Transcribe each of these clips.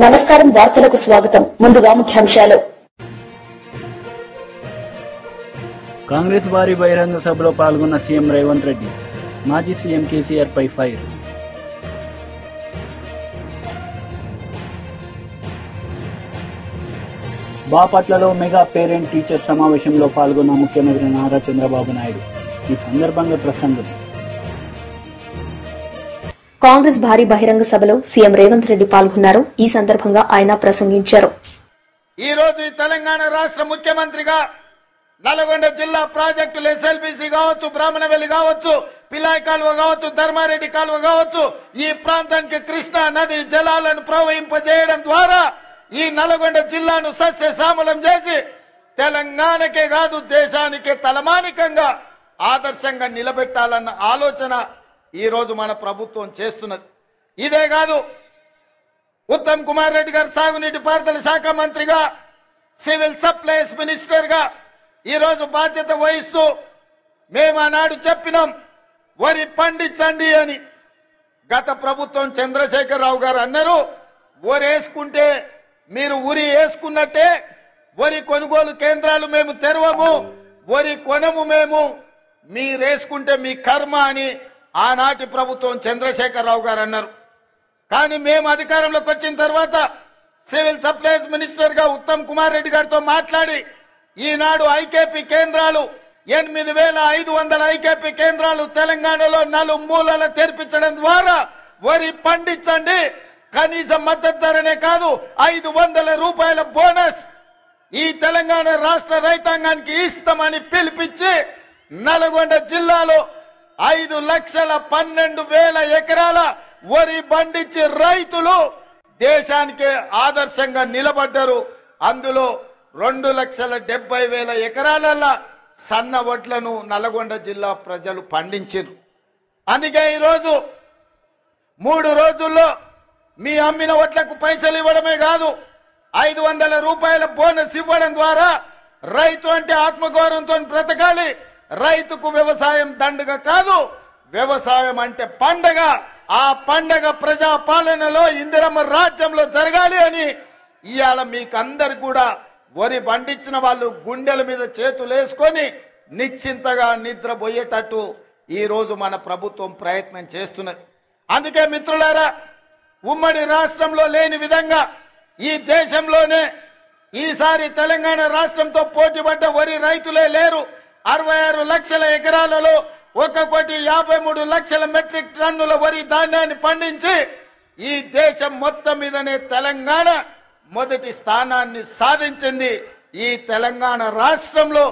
నమస్కారం, వార్తలకు స్వాగతం. ముందుగా ముఖ్యాంశాలు. కాంగ్రెస్ భారీ బహిరంగ సభలో పాల్గొన్న సీఎం రేవంత్ రెడ్డి, మాజీ సీఎం కేసీఆర్ పై ఫైర్. బాపట్లలో మెగా పేరెంట్ టీచర్ సమావేశంలో పాల్గొన్న ముఖ్యమంత్రి నారా చంద్రబాబు నాయుడు. ఈ సందర్భంగా ప్రసంగం. కాంగ్రెస్ భారీ బహిరంగ సభలో సీఎం రేవంత్ రెడ్డి పాల్గొన్నారు. ఈ సందర్భంగా ఆయన ప్రసంగించారు. ఈ రోజు తెలంగాణ రాష్ట్ర ముఖ్యమంత్రిగా నల్గొండ జిల్లా ప్రాజెక్టులు ఎస్ఎల్బీసీ కావచ్చు, బ్రాహ్మణవెల్లి కావచ్చు, పిలాయి కాలువ కావచ్చు, ధర్మారెడ్డి కాలువ కావచ్చు, ఈ ప్రాంతానికి కృష్ణా నది జలాలను ప్రవహింపజేయడం ద్వారా ఈ నల్గొండ జిల్లాను సస్యశ్యామలం చేసి తెలంగాణకే కాదు దేశానికే తలమానికంగా ఆదర్శంగా నిలబెట్టాలన్న ఆలోచన ఈ రోజు మన ప్రభుత్వం చేస్తున్నది. ఇదే కాదు, ఉత్తమ్ కుమార్ రెడ్డి గారు సాగునీటి పారుదల శాఖ మంత్రిగా, సివిల్ సప్లైస్ మినిస్టర్ గా ఈ రోజు బాధ్యత వహిస్తూ మేము ఆనాడు చెప్పినాం వరి పండించండి అని. గత ప్రభుత్వం చంద్రశేఖరరావు గారు అన్నారు, వరి వేసుకుంటే మీరు ఉరి వేసుకున్నట్టే, వరి కొనుగోలు కేంద్రాలు మేము తెరవము, వరి కొనము, మేము మీరేసుకుంటే మీ కర్మ అని ఆనాటి ప్రభుత్వం చంద్రశేఖరరావు గారు అన్నారు. కానీ మేము అధికారంలోకి వచ్చిన తర్వాత సివిల్ సప్లైస్ మినిస్టర్ గా ఉత్తమ్ కుమార్ రెడ్డి గారితో మాట్లాడి ఈనాడు ఐకేపీ కేంద్రాలు 8,500 ఐకేపీ కేంద్రాలు తెలంగాణలో నలుమూలల తెరిపించడం ద్వారా వరి పండించండి, కనీస మద్దతు ధరనే కాదు 500 రూపాయల బోనస్ ఈ తెలంగాణ రాష్ట్ర రైతాంగానికి ఇస్తామని పిలిపించి నల్గొండ జిల్లాలో 5,12,000 ఎకరాల వరి పండించి రైతులు దేశానికి ఆదర్శంగా నిలబడ్డారు. అందులో 2,70,000 ఎకరాల సన్న వడ్లను నల్గొండ జిల్లా ప్రజలు పండించారు. అందుకే ఈరోజు 3 రోజుల్లో మీ అమ్మిన వడ్లకు పైసలు ఇవ్వడమే కాదు 500 రూపాయల బోనస్ ఇవ్వడం ద్వారా రైతు అంటే ఆత్మగౌరవంతో బ్రతకాలి, రైతుకు వ్యవసాయం దండగ కాదు, వ్యవసాయం అంటే పండగ, ఆ పండగ ప్రజా పాలనలో ఇందిరమ్మ రాజ్యంలో జరగాలి అని ఇవాళ మీకందరు కూడా వరి పండించిన వాళ్ళు గుండెల మీద చేతులు వేసుకొని నిశ్చింతగా నిద్రపోయేటట్టు ఈ రోజు మన ప్రభుత్వం ప్రయత్నం చేస్తున్నది. అందుకే మిత్రులారా, ఉమ్మడి రాష్ట్రంలో లేని విధంగా ఈ దేశంలోనే ఈసారి తెలంగాణ రాష్ట్రంతో పోటీపడ్డ వరి రైతులే లేరు. 66 లక్షల ఎకరాలలో 1,53,00,000 మెట్రిక్ టన్నుల వరి ధాన్యాన్ని పండించి ఈ దేశం మొత్తం మీదనే తెలంగాణ మొదటి స్థానాన్ని సాధించింది. ఈ తెలంగాణ రాష్ట్రంలో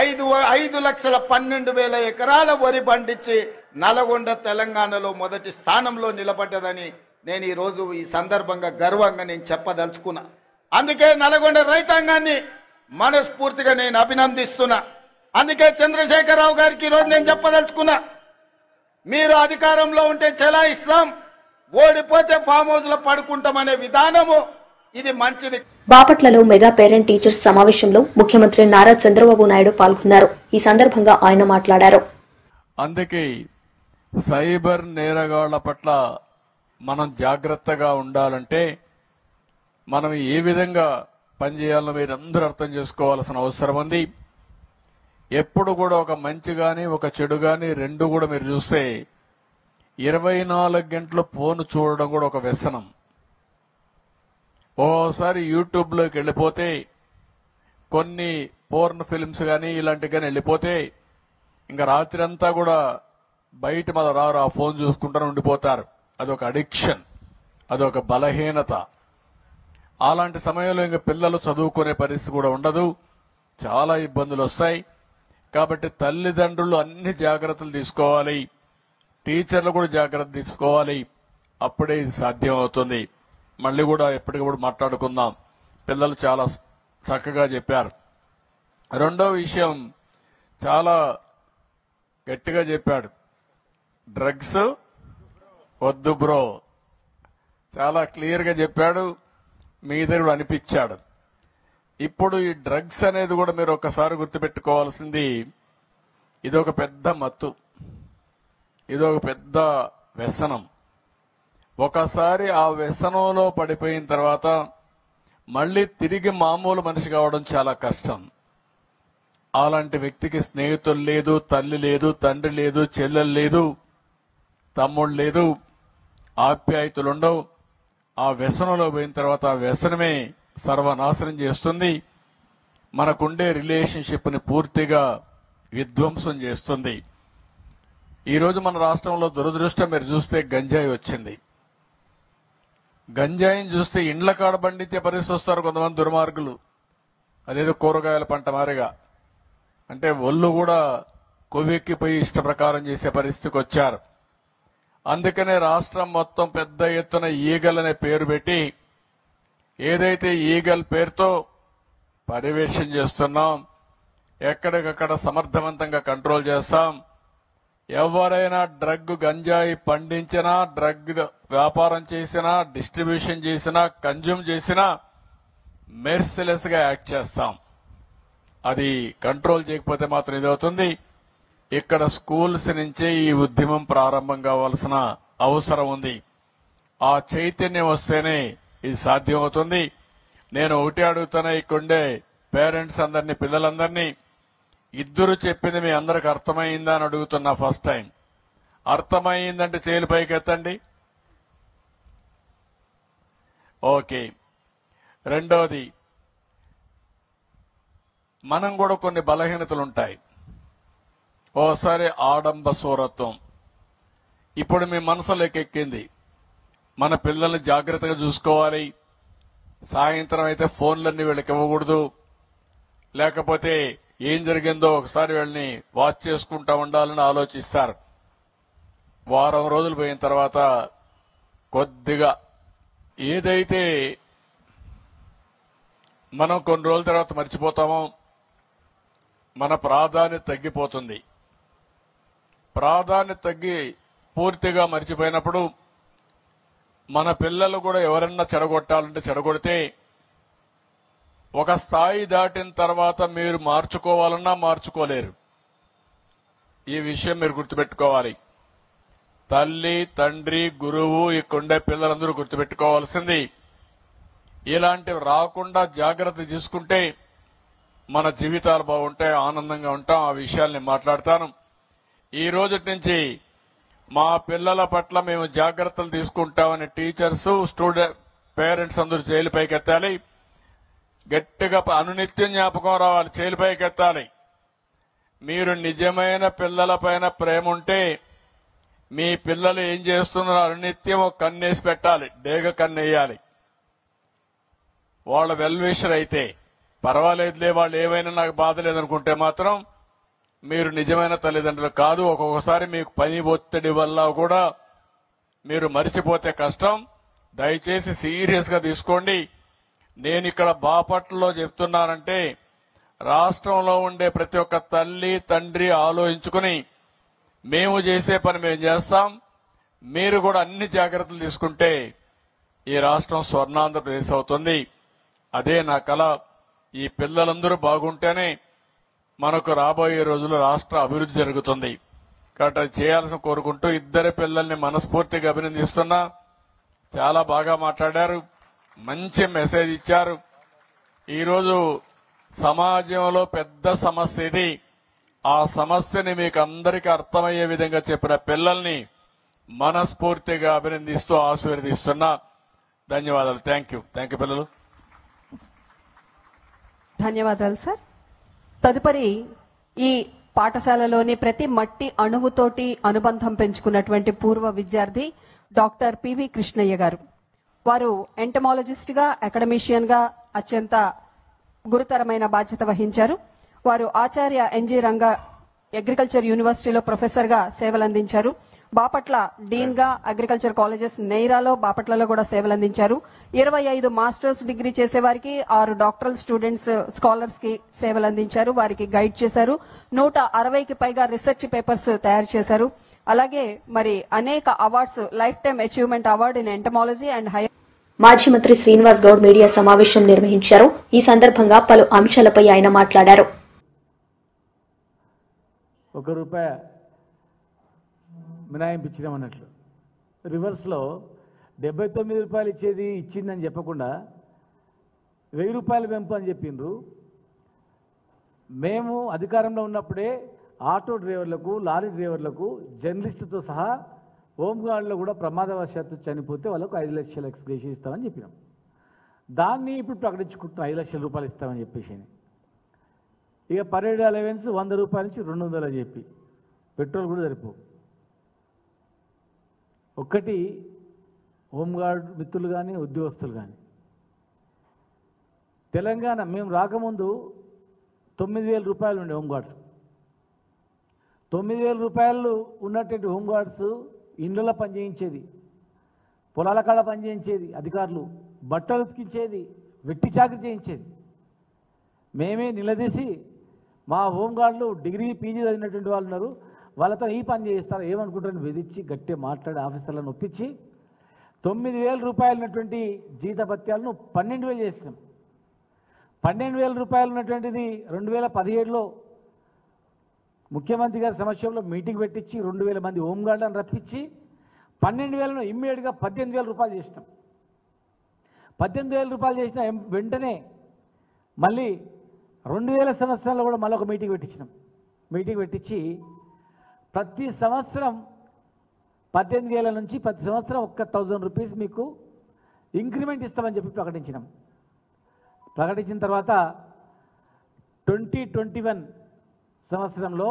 5,12,000 ఎకరాల వరి పండించి నల్గొండ తెలంగాణలో మొదటి స్థానంలో నిలబడ్డదని నేను ఈ రోజు ఈ సందర్భంగా గర్వంగా నేను చెప్పదలుచుకున్నా. అందుకే నల్గొండ రైతాంగాన్ని మనస్ఫూర్తిగా నేను అభినందిస్తున్నా. అందుకే చంద్రశేఖరరావు గారికి ఈరోజు నేను చెప్పదలుచుకున్నా, మీరు అధికారంలో ఉంటే చెలాయిస్తాం, ఓడిపోతే ఫామ్ హౌస్ లో పడుకుంటామనే విధానము ఇది మంచిది. బాపట్లలో మెగా పేరెంట్ టీచర్స్ సమావేశంలో ముఖ్యమంత్రి నారా చంద్రబాబు నాయుడు పాల్గొన్నారు. ఈ సందర్భంగా ఆయన మాట్లాడారు. అందుకే సైబర్ నేరగాళ్ల పట్ల మనం జాగ్రత్తగా ఉండాలంటే మనం ఏ విధంగా పనిచేయాలో మీరందరూ అర్థం చేసుకోవాల్సిన అవసరం ఉంది. ఎప్పుడు కూడా ఒక మంచి గాని ఒక చెడు గాని రెండు కూడా మీరు చూస్తే 24 గంటలు ఫోన్ చూడడం కూడా ఒక వ్యసనం. ఓసారి యూట్యూబ్ లోకి వెళ్ళిపోతే కొన్ని పోర్న్ ఫిల్మ్స్ గాని ఇలాంటి గాని వెళ్ళిపోతే ఇంకా రాత్రి అంతా కూడా బయట మన రారు, ఆ ఫోన్ చూసుకుంటూ ఉండిపోతారు. అదొక అడిక్షన్, అదొక బలహీనత. అలాంటి సమయంలో ఇంకా పిల్లలు చదువుకునే పరిస్థితి కూడా ఉండదు, చాలా ఇబ్బందులు వస్తాయి. కాబట్టి తల్లిదండ్రులు అన్ని జాగ్రత్తలు తీసుకోవాలి, టీచర్లు కూడా జాగ్రత్త తీసుకోవాలి. అప్పుడే ఇది సాధ్యం అవుతుంది. మళ్ళీ కూడా ఎప్పటికప్పుడు మాట్లాడుకుందాం. పిల్లలు చాలా చక్కగా చెప్పారు. రెండో విషయం చాలా గట్టిగా చెప్పాడు, డ్రగ్స్ వద్దు బ్రో. చాలా క్లియర్ గా చెప్పాడు, మీ దగ్గర అనిపించాడు. ఇప్పుడు ఈ డ్రగ్స్ అనేది కూడా మీరు ఒకసారి గుర్తుపెట్టుకోవాల్సింది, ఇదొక పెద్ద మత్తు, ఇదొక పెద్ద వ్యసనం. ఒకసారి ఆ వ్యసనంలో పడిపోయిన తర్వాత మళ్లీ తిరిగి మామూలు మనిషి కావడం చాలా కష్టం. అలాంటి వ్యక్తికి స్నేహితులు లేదు, తల్లి లేదు, తండ్రి లేదు, చెల్లెలు లేదు, తమ్ముడు లేదు, ఆప్యాయతలుండవు. ఆ వ్యసనంలో పోయిన తర్వాత ఆ వ్యసనమే సర్వనాశనం చేస్తుంది. మనకుండే రిలేషన్షిప్ ని పూర్తిగా విధ్వంసం చేస్తుంది. ఈరోజు మన రాష్ట్రంలో దురదృష్టం మీరు చూస్తే గంజాయి వచ్చింది. గంజాయిని చూస్తే ఇండ్ల కాడ బండితే పరిస్థితి వస్తారు కొంతమంది దుర్మార్గులు. అదేదో కూరగాయల పంట మారిగా, అంటే ఒళ్ళు కూడా కొవ్వెక్కిపోయి ఇష్ట ప్రకారం చేసే పరిస్థితికి వచ్చారు. అందుకనే రాష్ట్రం మొత్తం పెద్ద ఎత్తున ఈగల్ అనే పేరు పెట్టి, ఏదైతే ఈగల్ పేరుతో పర్యవేక్షణ చేస్తున్నాం, ఎక్కడికక్కడ సమర్థవంతంగా కంట్రోల్ చేస్తాం. ఎవరైనా డ్రగ్ గంజాయి పండించినా, డ్రగ్ వ్యాపారం చేసినా, డిస్ట్రిబ్యూషన్ చేసినా, కన్జ్యూమ్ చేసినా మెర్సిలెస్ గా యాక్ట్ చేస్తాం. అది కంట్రోల్ చేయకపోతే మాత్రం ఇదవుతుంది. ఇక్కడ స్కూల్స్ నుంచే ఈ ఉద్యమం ప్రారంభం కావాల్సిన అవసరం ఉంది. ఆ చైతన్యం వస్తేనే ఇది సాధ్యమవుతుంది. నేను ఒకటి అడుగుతున్నా, ఇక్కడుండే పేరెంట్స్ అందరినీ, పిల్లలందరినీ, ఇద్దరు చెప్పింది మీ అందరికి అర్థమైందా అని అడుగుతున్నా. ఫస్ట్ టైం అర్థమైందంటే చేతులు పైకి ఎత్తండి. ఓకే. రెండోది, మనం కూడా కొన్ని బలహీనతలుంటాయి. ఓసారి ఆడంబ సూరత్వం ఇప్పుడు మీ మనసులోకి ఎక్కింది. మన పిల్లల్ని జాగ్రత్తగా చూసుకోవాలి. సాయంత్రం అయితే ఫోన్లన్నీ వీళ్ళకి ఇవ్వకూడదు. లేకపోతే ఏం జరిగిందో ఒకసారి వీళ్ళని వాచ్ చేసుకుంటా ఉండాలని ఆలోచిస్తారు. వారం రోజులు పోయిన తర్వాత కొద్దిగా ఏదైతే మనం కొన్ని రోజుల తర్వాత మర్చిపోతామో మన ప్రాధాన్యత తగ్గిపోతుంది. ప్రాధాన్యత తగ్గి పూర్తిగా మర్చిపోయినప్పుడు మన పిల్లలు కూడా ఎవరన్నా చెడగొట్టాలంటే చెడగొడితే ఒక స్థాయి దాటిన తర్వాత మీరు మార్చుకోవాలన్నా మార్చుకోలేరు. ఈ విషయం మీరు గుర్తుపెట్టుకోవాలి. తల్లి, తండ్రి, గురువు, ఇక్కడుండే పిల్లలందరూ గుర్తుపెట్టుకోవాల్సింది, ఇలాంటివి రాకుండా జాగ్రత్త తీసుకుంటే మన జీవితాలు బాగుంటాయి, ఆనందంగా ఉంటాం. ఆ విషయాల్ని మాట్లాడతాను. ఈ రోజు నుంచి మా పిల్లల పట్ల మేము జాగ్రత్తలు తీసుకుంటామని టీచర్స్, స్టూడెంట్, పేరెంట్స్ అందరూ చేతులు పైకెత్తాలి. గట్టిగా అనునిత్యం జ్ఞాపకం రావాలి, చేతులు పైకెత్తాలి. మీరు నిజమైన పిల్లల పైన ప్రేమ ఉంటే మీ పిల్లలు ఏం చేస్తున్నారో అనునిత్యం ఒక కన్నేసి పెట్టాలి, డేగ కన్నేయాలి. వాళ్ళ వెల్విషర్ అయితే పర్వాలేదులే, వాళ్ళు ఏమైనా నాకు బాధ లేదనుకుంటే మాత్రం మీరు నిజమైన తల్లిదండ్రులు కాదు. ఒక్కొక్కసారి మీకు పని ఒత్తిడి వల్ల కూడా మీరు మరిచిపోతే కష్టం. దయచేసి సీరియస్ గా తీసుకోండి. నేను ఇక్కడ బాపట్లలో చెప్తున్నానంటే రాష్ట్రంలో ఉండే ప్రతి ఒక్క తల్లి, తండ్రి ఆలోచించుకుని మేము చేసే పని మేము చేస్తాం. మీరు కూడా అన్ని జాగ్రత్తలు తీసుకుంటే ఈ రాష్ట్రం స్వర్ణాంధ్రప్రదేశ్ అవుతుంది. అదే నా కల. ఈ పిల్లలందరూ బాగుంటేనే మనకు రాబోయే రోజుల్లో రాష్ట్ర అభివృద్ధి జరుగుతుంది. కాబట్టి అది చేయాల్సిన కోరుకుంటూ ఇద్దరి పిల్లల్ని మనస్ఫూర్తిగా అభినందిస్తున్నా. చాలా బాగా మాట్లాడారు, మంచి మెసేజ్ ఇచ్చారు. ఈరోజు సమాజంలో పెద్ద సమస్య ఇది. ఆ సమస్యని మీకు అందరికీ అర్థమయ్యే విధంగా చెప్పిన పిల్లల్ని మనస్ఫూర్తిగా అభినందిస్తూ ఆశీర్వదిస్తున్నా. ధన్యవాదాలు. థ్యాంక్ యూ పిల్లలు. ధన్యవాదాలు సార్. తదుపరి ఈ పాఠశాలలోని ప్రతి మట్టి అణువుతోటి అనుబంధం పెంచుకున్నటువంటి పూర్వ విద్యార్థి డాక్టర్ పివి కృష్ణయ్య గారు. వారు ఎంటమాలజిస్ట్ గా, అకాడమిషియన్ గా అత్యంత గురుతరమైన బాధ్యత వహించారు. వారు ఆచార్య ఎన్జి రంగా అగ్రికల్చర్ యూనివర్సిటీలో ప్రొఫెసర్ గా సేవలందించారు. బాపట్ల డీన్ గా అగ్రికల్చర్ కాలేజెస్ నెయ్రాలో, బాపట్లలో కూడా సేవలందించారు. 25 మాస్టర్స్ డిగ్రీ చేసేవారికి, 6 డాక్టరల్ స్టూడెంట్స్, స్కాలర్స్ కి సేవలందించారు. వారికి గైడ్ చేశారు. 160కి పైగా రీసెర్చ్ పేపర్స్ తయారు చేశారు. అలాగే మరి అనేక awards, life time achievement award in entomology and higher మాజీ మంత్రి శ్రీనివాస్ గౌడ్ మీడియా సమావేశం నిర్వహించారు. ఈ సందర్భంగా పలు అంశాలపై ఆయన మాట్లాడారు. ₹1 మినాయింపించడం అన్నట్లు రివర్స్లో ₹79 ఇచ్చేది ఇచ్చిందని చెప్పకుండా ₹1000 పెంపు అని చెప్పిండ్రు. మేము అధికారంలో ఉన్నప్పుడే ఆటో డ్రైవర్లకు, లారీ డ్రైవర్లకు, జర్నలిస్టుతో సహా హోంగార్డులో కూడా ప్రమాదవశాత్తు చనిపోతే వాళ్ళకు 5 లక్షల ఎక్స్గ్రేషన్ ఇస్తామని చెప్పినాం. దాన్ని ఇప్పుడు ప్రకటించుకుంటున్నాం, ₹5 లక్షల ఇస్తామని చెప్పేసి. ఇక పరేడ్ అలవెన్స్ ₹100 నుంచి 200 అని చెప్పి పెట్రోల్ కూడా సరిపో. ఒక్కటి హోంగార్డ్ మిత్రులు కానీ ఉద్యోగస్తులు కానీ తెలంగాణ మేము రాకముందు ₹9,000 ఉండే హోంగార్డ్స్. ₹9,000 ఉన్నటువంటి హోంగార్డ్స్ ఇండ్లలో పనిచేయించేది, పొలాల కాడ పనిచేయించేది, అధికారులు బట్టలు ఉతికించేది, వెట్టి చాకరీ చేయించేది. మేమే నిలదీసి మా హోంగార్డులు డిగ్రీ పీజీ చదివినటువంటి వాళ్ళు ఉన్నారు, వాళ్ళతో ఈ పని చేయిస్తారు ఏమనుకుంటారని బెదిరించి గట్టిగా మాట్లాడి ఆఫీసర్లను ఒప్పించి ₹9,000 ఉన్నటువంటి జీతభత్యాలను 12,000 చేసినాం. ₹12,000 ఉన్నటువంటిది 2017లో ముఖ్యమంత్రి గారి సమక్షంలో మీటింగ్ పెట్టించి 2,000 మంది హోంగార్డులను రప్పించి 12,000ను ఇమ్మీడియట్గా ₹18,000 చేసినాం. ₹18,000 చేసిన వెంటనే మళ్ళీ 2000 సంవత్సరాల్లో కూడా మళ్ళీ ఒక మీటింగ్ పెట్టించినాం. మీటింగ్ పెట్టించి ప్రతి సంవత్సరం 18,000 నుంచి ప్రతి సంవత్సరం ₹1,000 మీకు ఇంక్రిమెంట్ ఇస్తామని చెప్పి ప్రకటించినాం. ప్రకటించిన తర్వాత 2021 సంవత్సరంలో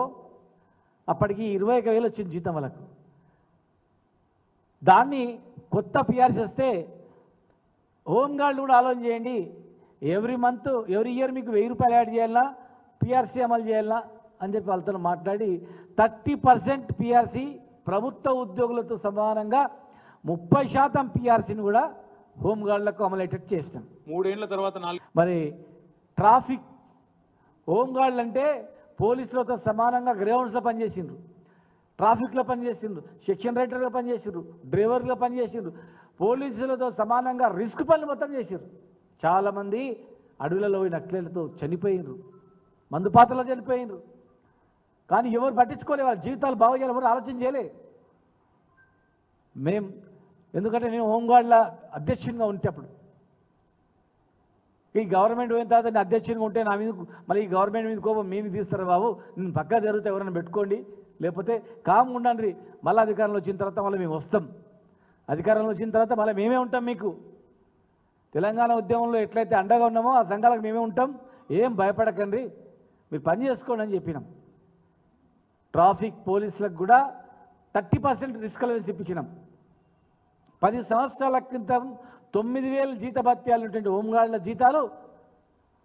అప్పటికి 21,000 వచ్చింది జీతం వాళ్ళకు. దాన్ని కొత్త పిఆర్సీ వస్తే హోంగార్డులు కూడా ఆలోచన చేయండి, ఎవ్రీ ఇయర్ మీకు ₹1,000 యాడ్ చేయాలన్నా, పిఆర్సీ అమలు చేయాలన్నా అని చెప్పి వాళ్ళతో మాట్లాడి 30% పిఆర్సీ ప్రభుత్వ ఉద్యోగులతో సమానంగా 30% పిఆర్సీని కూడా హోంగార్డులకు అమలయ్యేటట్టు చేస్తాం. 3 ఏళ్ల తర్వాత మరి ట్రాఫిక్ హోంగార్డులు అంటే పోలీసులతో సమానంగా గ్రౌండ్స్లో పనిచేసిండ్రు, ట్రాఫిక్లో పనిచేసిండ్రు, సెక్షన్ రైటర్గా పనిచేసిండ్రు, డ్రైవర్గా పనిచేసిండ్రు, పోలీసులతో సమానంగా రిస్క్ పనులు మొత్తం చేసిండ్రు. చాలామంది అడవులలో పోయి నక్సలైట్లతో చనిపోయినరు, మందుపాత్రలో చనిపోయినరు. కానీ ఎవరు పట్టించుకోలే, వాళ్ళ జీవితాలు బాగు చేయాలి, ఎవరు ఆలోచన చేయలే. ఎందుకంటే నేను హోంగార్డుల అధ్యక్షునిగా ఉంటే అప్పుడు ఈ గవర్నమెంట్ పోయిన తర్వాత నేను అధ్యక్షునిగా ఉంటే నా మీద మళ్ళీ ఈ గవర్నమెంట్ మీద కోపం మేము తీస్తారు బాబు, నేను పక్కా జరిగితే ఎవరైనా పెట్టుకోండి, లేకపోతే కామ్ ఉండండి, మళ్ళీ అధికారంలో వచ్చిన తర్వాత మళ్ళీ మేము వస్తాం, అధికారంలో వచ్చిన తర్వాత మళ్ళీ మేమే ఉంటాం, మీకు తెలంగాణ ఉద్యమంలో ఎట్లయితే అండగా ఉన్నామో ఆ సంఘాలకు మేమే ఉంటాం, ఏం భయపడకండి, మీరు పని చేసుకోండి అని చెప్పినాం. ట్రాఫిక్ పోలీసులకు కూడా 30% రిస్క్ అలవెన్స్ ఇప్పించినాం. 10 సంవత్సరాల క్రితం 9,000 జీతభత్యాలు ఉన్నటువంటి హోంగార్డుల జీతాలు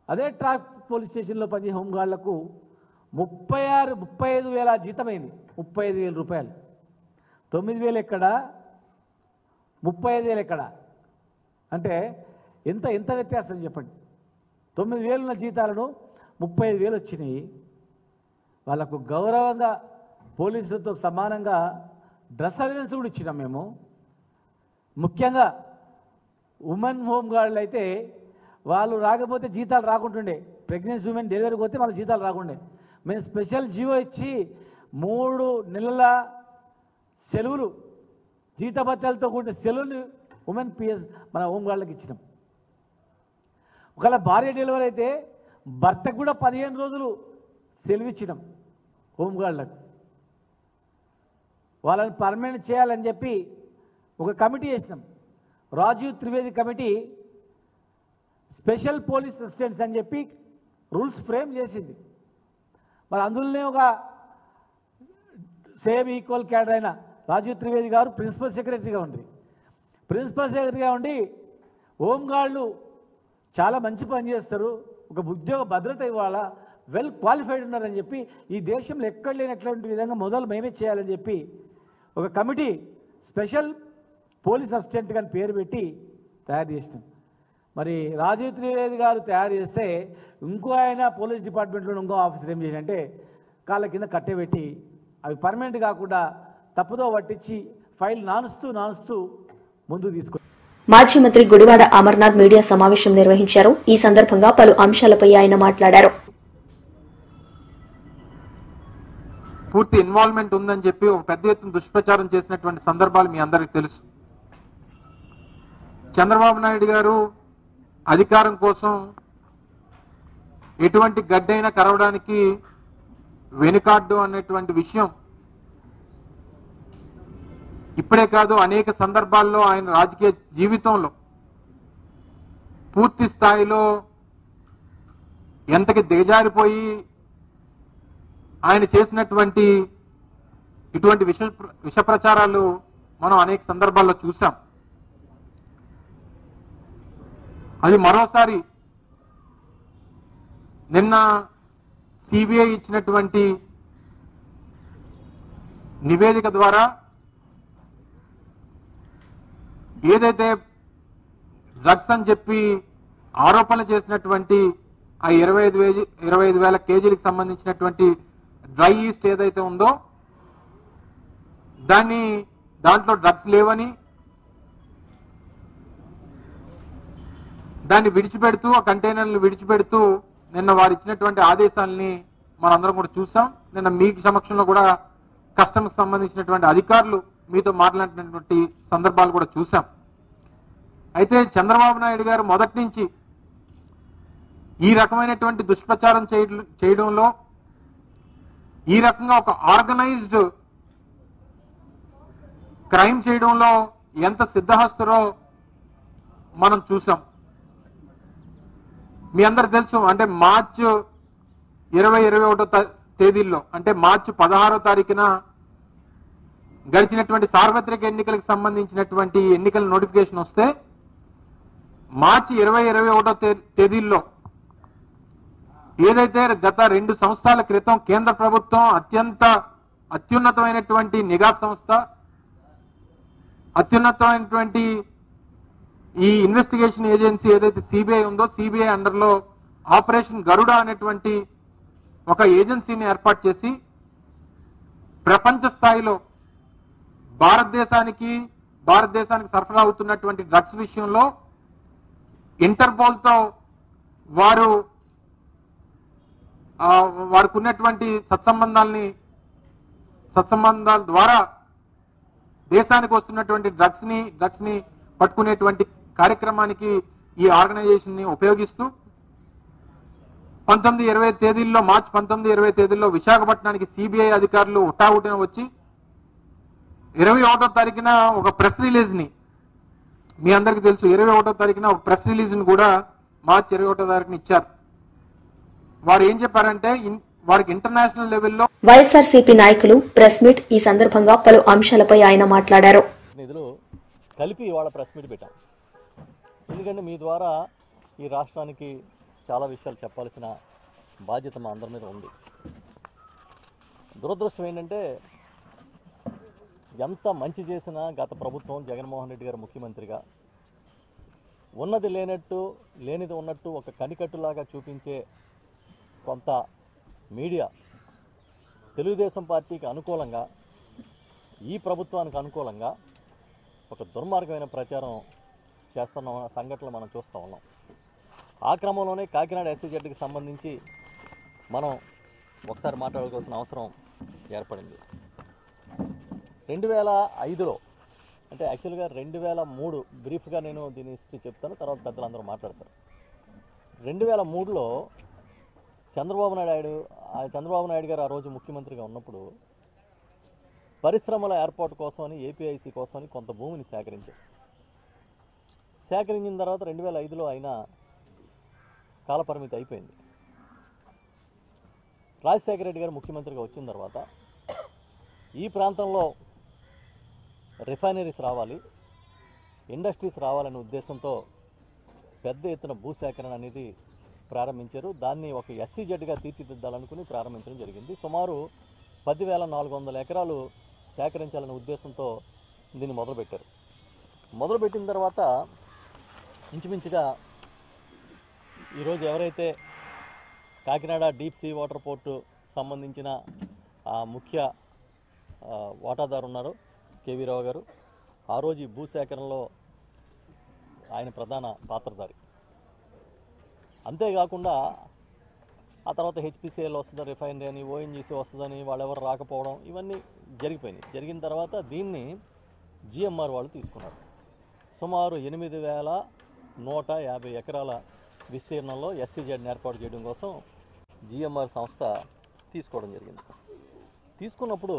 అదే ట్రాఫిక్ పోలీస్ స్టేషన్లో పనిచేసే హోంగార్డులకు 35,000 జీతమైంది. ₹35,000. 9,000 ఎక్కడ, 35,000 ఎక్కడ అంటే ఎంత వ్యత్యాసం చెప్పండి. 9,000 ఉన్న జీతాలను 35,000 వచ్చినాయి. వాళ్ళకు గౌరవంగా పోలీసులతో సమానంగా డ్రెస్ అలవెన్స్ కూడా ఇచ్చినాం మేము. ముఖ్యంగా ఉమెన్ హోంగార్డులు అయితే వాళ్ళు రాకపోతే జీతాలు రాకుంటుండే, ప్రెగ్నెన్సీ ఉమెన్ డెలివరీకి పోతే వాళ్ళ జీతాలు రాకుండే. మేము స్పెషల్ జీవో ఇచ్చి 3 నెలల సెలవులు జీతభత్యాలతో కూడిన సెలవులు ఉమెన్ పిఎస్ మన హోంగార్డులకు ఇచ్చినాం. ఒకవేళ భార్య డెలివరీ అయితే భర్తకు కూడా 15 రోజులు సెలవు ఇచ్చినాం హోంగార్డులకు. వాళ్ళని పర్మనెంట్ చేయాలని చెప్పి ఒక కమిటీ చేసినాం, Rajiv Trivedi committee. Special police assistants అని చెప్పి రూల్స్ ఫ్రేమ్ చేసింది. మరి అందులోనే ఒక సేమ్ ఈక్వల్ క్యాడర్ అయిన రాజీవ్ త్రివేది గారు ప్రిన్సిపల్ సెక్రటరీగా ఉండి హోంగార్డులు చాలా మంచి పని చేస్తారు, ఒక ఉద్యోగ భద్రత ఇవ్వాలా, వెల్ క్వాలిఫైడ్ ఉన్నారని చెప్పి ఈ దేశంలో ఎక్కడ లేనటువంటి విధంగా మొదలు మేమే చేయాలని చెప్పి ఒక కమిటీ స్పెషల్ పోలీస్ అసిస్టెంట్ అని పేరు పెట్టి తయారు చేసినాం. మరి రాజీవ్ త్రివేది గారు తయారు చేస్తే ఇంకో ఆయన పోలీస్ డిపార్ట్మెంట్లో ఇంకో ఆఫీసర్ ఏం చేసినంటే కాళ్ళ కింద కట్టెబెట్టి అవి పర్మనెంట్ కాకుండా తప్పుదో పట్టించి ఫైల్ నానుస్తూ ముందుకు తీసుకు మాజీ మంత్రి గుడివాడ అమర్నాథ్ మీడియా సమావేశం నిర్వహించారు. ఈ సందర్భంగా పలు అంశాలపై ఆయన మాట్లాడారు. పూర్తి ఇన్వాల్వ్మెంట్ ఉందని చెప్పి ఒక పెద్ద ఎత్తున దుష్ప్రచారం చేసినటువంటి సందర్భాలు మీ అందరికీ తెలుసు. చంద్రబాబు నాయుడు గారు అధికారం కోసం ఎటువంటి గడ్డైనా కరవడానికి వెనుకాడ్డు అనేటువంటి విషయం ఇప్పుడే కాదు, అనేక సందర్భాల్లో ఆయన రాజకీయ జీవితంలో పూర్తి స్థాయిలో ఎంతకి దిగజారిపోయి ఆయన చేసినటువంటి ఇటువంటి విష ప్రచారాలు మనం అనేక సందర్భాల్లో చూసాం. అది మరోసారి నిన్న సిబిఐ ఇచ్చినటువంటి నివేదిక ద్వారా ఏదైతే డ్రగ్స్ అని చెప్పి ఆరోపణలు చేసినటువంటి ఆ 25,000 కేజీలకు సంబంధించినటువంటి డ్రై ఈస్ట్ ఏదైతే ఉందో దాంట్లో డ్రగ్స్ లేవని దాన్ని విడిచిపెడుతూ, ఆ కంటైనర్లు విడిచిపెడుతూ నిన్న వారు ఇచ్చినటువంటి ఆదేశాలని మనందరం కూడా చూసాం. నిన్న మీ సమక్షంలో కూడా కస్టమ్స్ సంబంధించినటువంటి అధికారులు మీతో మాట్లాడినటువంటి సందర్భాలు కూడా చూసాం. అయితే చంద్రబాబు నాయుడు గారు మొదటి నుంచి ఈ రకమైనటువంటి దుష్ప్రచారం చేయడంలో, ఈ రకంగా ఒక ఆర్గనైజ్డ్ క్రైమ్ చేయడంలో ఎంత సిద్ధహస్తురో మనం చూసాం. మీ అందరు తెలుసు, అంటే మార్చి 20-21 తేదీల్లో, అంటే మార్చి 16వ తారీఖున గడిచినటువంటి సార్వత్రిక ఎన్నికలకు సంబంధించినటువంటి ఎన్నికల నోటిఫికేషన్ వస్తే మార్చి 20-21 తేదీల్లో ఏదైతే గత 2 సంవత్సరాల క్రితం కేంద్ర ప్రభుత్వం అత్యున్నతమైనటువంటి నిఘా సంస్థ, అత్యున్నతమైనటువంటి ఈ ఇన్వెస్టిగేషన్ ఏజెన్సీ ఏదైతే సిబిఐ ఉందో, సిబిఐ అండర్లో ఆపరేషన్ గరుడ అనేటువంటి ఒక ఏజెన్సీని ఏర్పాటు చేసి ప్రపంచ స్థాయిలో భారతదేశానికి సరఫరా అవుతున్నటువంటి డ్రగ్స్ విషయంలో ఇంటర్పోల్తో వారికి ఉన్నటువంటి సత్సంబంధాల ద్వారా దేశానికి వస్తున్నటువంటి డ్రగ్స్ ని పట్టుకునేటువంటి కార్యక్రమానికి ఈ ఆర్గనైజేషన్ ని ఉపయోగిస్తూ 19-20 తేదీల్లో, మార్చి 19-20 తేదీల్లో విశాఖపట్నానికి సిబిఐ అధికారులు హుటాహుటిన వచ్చి 21వ తారీఖున ఒక ప్రెస్ రిలీజ్ ని, మీ అందరికీ తెలుసు, 21వ తారీఖున ఒక ప్రెస్ రిలీజ్ ని కూడా మార్చి 21వ తారీఖున ఇచ్చారు. వారు ఏం చెప్పారంటే వారికి ఇంటర్నేషనల్ లెవెల్లో వైఎస్ఆర్సీపీ నాయకులు ప్రెస్ మీట్. ఈ సందర్భంగా పలు అంశాలపై ఆయన మాట్లాడారు. నిధులు కలిపి ఇవాళ ప్రెస్ మీట్ పెట్టాం. ఎందుకంటే మీ ద్వారా ఈ రాష్ట్రానికి చాలా విషయాలు చెప్పాల్సిన బాధ్యత మా అందరి మీద ఉంది. దురదృష్టం ఏంటంటే ఎంత మంచి చేసినా గత ప్రభుత్వం, జగన్మోహన్ రెడ్డి గారు ముఖ్యమంత్రిగా ఉన్నది లేనట్టు, లేనిది ఉన్నట్టు ఒక కనికట్టులాగా చూపించే కొంత మీడియా తెలుగుదేశం పార్టీకి అనుకూలంగా, ఈ ప్రభుత్వానికి అనుకూలంగా ఒక దుర్మార్గమైన ప్రచారం చేస్తున్న సంఘటనలు మనం చూస్తూ ఉన్నాం. ఆ క్రమంలోనే కాకినాడ SEZకి సంబంధించి మనం ఒకసారి మాట్లాడుకోవాల్సిన అవసరం ఏర్పడింది. 2005లో, అంటే యాక్చువల్గా 2003, బ్రీఫ్గా నేను దీని హిస్టరీ చెప్తాను, తర్వాత పెద్దలందరూ మాట్లాడతారు. 2003లో చంద్రబాబు నాయుడు గారు ఆ రోజు ముఖ్యమంత్రిగా ఉన్నప్పుడు పరిశ్రమల ఏర్పాటు కోసమని, APIC కోసమని కొంత భూమిని సేకరించారు. సేకరించిన తర్వాత 2005లో అయినా కాలపరిమితి అయిపోయింది. రాజశేఖర రెడ్డి గారు ముఖ్యమంత్రిగా వచ్చిన తర్వాత ఈ ప్రాంతంలో రిఫైనరీస్ రావాలి, ఇండస్ట్రీస్ రావాలనే ఉద్దేశంతో పెద్ద ఎత్తున భూసేకరణ అనేది ప్రారంభించారు. దాన్ని ఒక SEZగా తీర్చిదిద్దాలనుకుని ప్రారంభించడం జరిగింది. సుమారు 10,400 ఎకరాలు సేకరించాలనే ఉద్దేశంతో దీన్ని మొదలుపెట్టారు. మొదలుపెట్టిన తర్వాత ఇంచుమించుగా ఈరోజు ఎవరైతే Kakinada deep sea water port సంబంధించిన ముఖ్య వాటాదారు ఉన్నారో KV రావు గారు, ఆ రోజు ఈ భూసేకరణలో ఆయన ప్రధాన పాత్రధారి. అంతేకాకుండా ఆ తర్వాత హెచ్పిసిఎల్ వస్తుంది, రిఫైనరీ అని, ఓఎన్జీసీ వస్తుందని వాళ్ళెవరు రాకపోవడం ఇవన్నీ జరిగిపోయినాయి. జరిగిన తర్వాత దీన్ని జిఎంఆర్ వాళ్ళు తీసుకున్నారు. సుమారు 8,150 ఎకరాల విస్తీర్ణంలో ఎస్సీజెడ్ని ఏర్పాటు చేయడం కోసం జిఎంఆర్ సంస్థ తీసుకోవడం జరిగింది. తీసుకున్నప్పుడు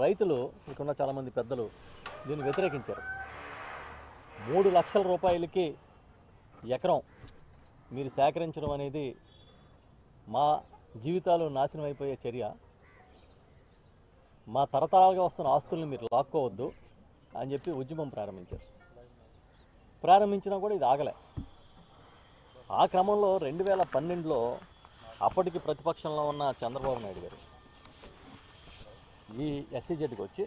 రైతులు, ఇక్కడున్న చాలామంది పెద్దలు దీన్ని వ్యతిరేకించారు. 3 లక్షల రూపాయలకి ఎకరం మీరు సేకరించడం అనేది మా జీవితాలు నాశనం అయిపోయే చర్య, మా తరతరాలుగా వస్తున్న ఆస్తుల్ని మీరు లాక్కోవద్దు అని చెప్పి ఉద్యమం ప్రారంభించారు. ప్రారంభించినా కూడా ఇది ఆగలే. ఆ క్రమంలో 2012లో అప్పటికి ప్రతిపక్షంలో ఉన్న చంద్రబాబు నాయుడు గారు ఈ ఎస్సీజెడ్కి వచ్చి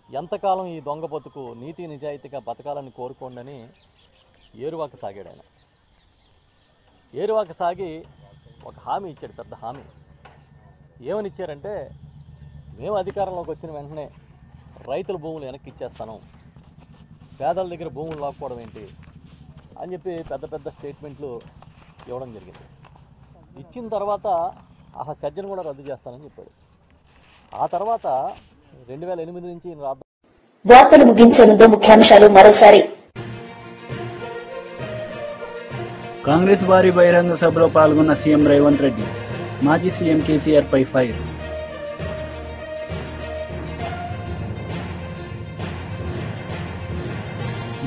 ఎంతకాలం ఈ దొంగ బతుకు నీతి నిజాయితీగా బతకాలని కోరుకోండి ఏరువాక సాగాడు. ఆయన ఏరువాక సాగి ఒక హామీ ఇచ్చాడు, పెద్ద హామీ. ఏమని ఇచ్చారంటే, మేము అధికారంలోకి వచ్చిన వెంటనే రైతుల భూములు వెనక్కి ఇచ్చేస్తాను, పేదల దగ్గర భూములు లాక్కోవడం ఏంటి అని చెప్పి పెద్ద పెద్ద స్టేట్మెంట్లు ఇవ్వడం జరిగింది. ఇచ్చిన తర్వాత ఆ చర్చను కూడా రద్దు చేస్తానని చెప్పాడు. ఆ తర్వాత 2008 నుంచి వార్తలు ముగించే ముందు ముఖ్యాంశాలు మరోసారి. కాంగ్రెస్ వారి బహిరంగ సభలో పాల్గొన్న సీఎం రేవంత్ రెడ్డి, మాజీ సీఎం కేసీఆర్ పై ఫైర్.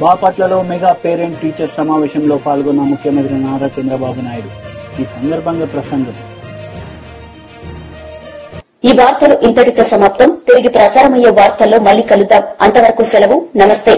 బాపట్లలో మెగా పేరెంట్ టీచర్ సమావేశంలో పాల్గొన్న ముఖ్యమంత్రి నారా చంద్రబాబు నాయుడు. ఈ సందర్భంగా ప్రసంగం. ఈ వార్తలు ఇంతటితో సమాప్తం. తిరిగి ప్రసారమయ్యే వార్తల్లో మళ్ళీ కలుద్దాం. అంతవరకు సెలవు. నమస్తే.